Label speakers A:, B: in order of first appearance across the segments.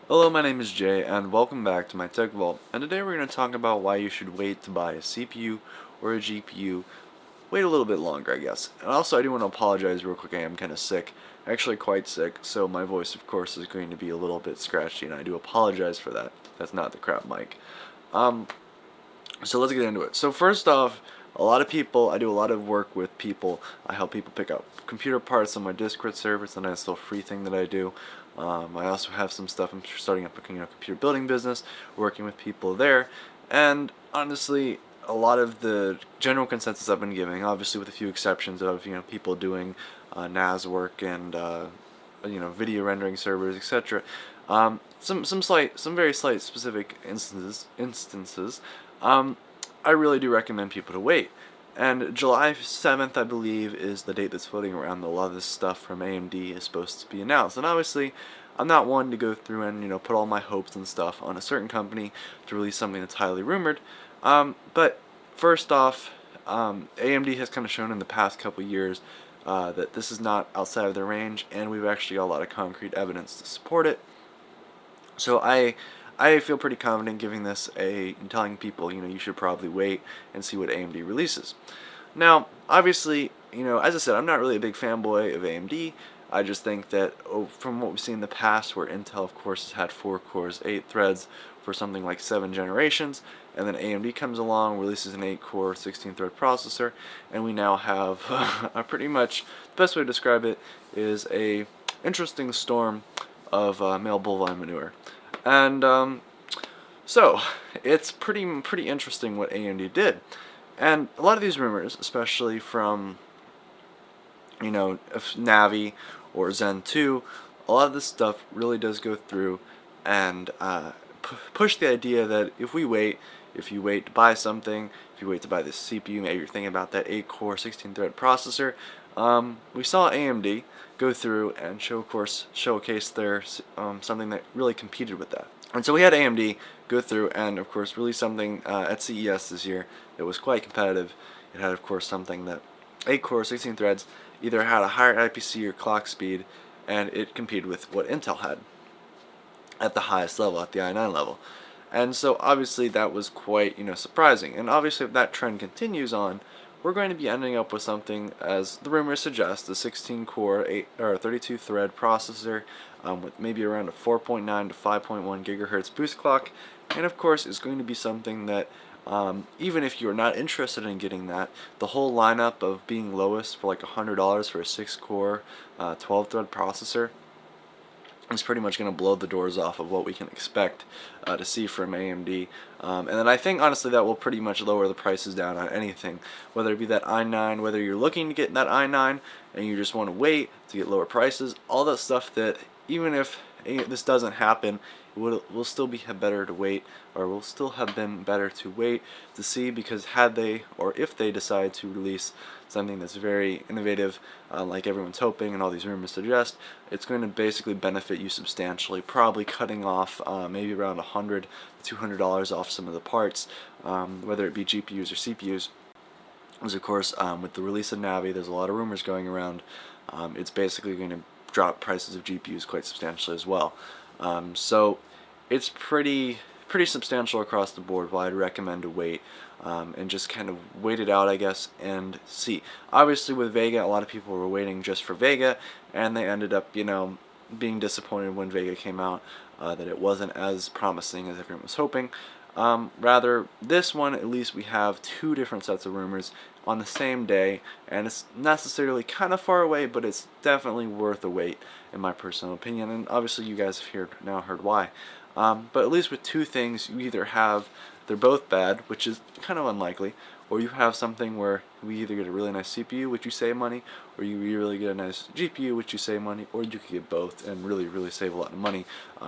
A: Hello, my name is Jay, and welcome back to my Tech Vault. And today we're going to talk about why you should wait to buy a CPU or a GPU. Wait a little bit longer, I guess. And also, I do want to apologize real quick. I am kind of sick, actually quite sick, so my voice, of course, is going to be a little bit scratchy, and I do apologize for that. That's not the crap mic. So let's get into it. So first off, a lot of people, I do a lot of work with people. I help people pick up computer parts on my Discord server. It's a nice little free thing that I do. I also have some stuff. I'm starting up a computer building business, working with people there. And honestly, a lot of the general consensus I've been giving, obviously with a few exceptions of people doing NAS work and video rendering servers, etc. Some very slight specific instances. I really do recommend people to wait. And July 7th, I believe, is the date that's floating around that a lot of this stuff from AMD is supposed to be announced. And obviously, I'm not one to go through and put all my hopes and stuff on a certain company to release something that's highly rumored. But first off, AMD has kind of shown in the past couple years that this is not outside of their range, and we've actually got a lot of concrete evidence to support it. So I feel pretty confident giving this and telling people, you should probably wait and see what AMD releases. Now, obviously, as I said, I'm not really a big fanboy of AMD. I just think that from what we've seen in the past, where Intel, of course, has had 4 cores, 8 threads for something like 7 generations, and then AMD comes along, releases an 8-core, 16-thread processor, and we now have pretty much, the best way to describe it is a interesting storm of male bovine manure. And so it's pretty interesting what AMD did. And a lot of these rumors, especially from Navi or Zen 2, a lot of this stuff really does go through and push the idea that if you wait to buy something, if you wait to buy this CPU, maybe you're thinking about that 8-core 16-thread processor. We saw AMD go through and showcase their something that really competed with that. And so we had AMD go through and, of course, release something at CES this year that was quite competitive. It had, of course, something that 8-core, 16 threads, either had a higher IPC or clock speed, and it competed with what Intel had at the highest level, at the i9 level. And so obviously that was quite surprising. And obviously if that trend continues on, we're going to be ending up with something, as the rumors suggest, a 16-core 32-thread processor with maybe around a 4.9 to 5.1 gigahertz boost clock, and of course it's going to be something that even if you're not interested in getting that, the whole lineup of being lowest for like $100 for a 6-core 12-thread processor is pretty much going to blow the doors off of what we can expect to see from AMD. And then I think honestly that will pretty much lower the prices down on anything, whether it be that i9, whether you're looking to get that i9 and you just want to wait to get lower prices, all that stuff that even if this doesn't happen, it will still be better to wait, or will still have been better to wait to see, because had they, or if they decide to release something that's very innovative, like everyone's hoping and all these rumors suggest, it's going to basically benefit you substantially, probably cutting off maybe around $100 to $200 off some of the parts, whether it be GPUs or CPUs. Because of course, with the release of Navi, there's a lot of rumors going around. It's basically going to drop prices of GPUs quite substantially as well. So it's pretty substantial across the board. Well, I'd recommend to wait and just kind of wait it out, I guess, and see. Obviously with Vega, a lot of people were waiting just for Vega, and they ended up being disappointed when Vega came out, that it wasn't as promising as everyone was hoping. Rather, this one, at least we have 2 different sets of rumors on the same day, and it's necessarily kind of far away, but it's definitely worth a wait, in my personal opinion, and obviously you guys have now heard why. But at least with 2 things, you either have, they're both bad, which is kind of unlikely, or you have something where we either get a really nice CPU, which you save money, or you really get a nice GPU, which you save money, or you could get both and really save a lot of money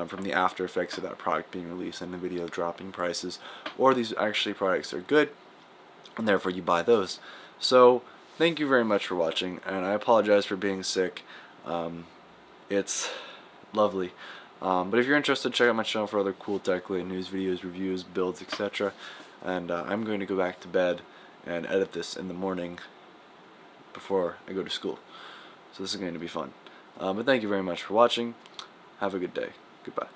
A: from the after effects of that product being released and the video dropping prices, or these actually products are good, and therefore you buy those. So thank you very much for watching, and I apologize for being sick. It's lovely. But if you're interested, check out my channel for other cool tech-related news videos, reviews, builds, etc. And I'm going to go back to bed and edit this in the morning before I go to school. So this is going to be fun. But thank you very much for watching. Have a good day. Goodbye.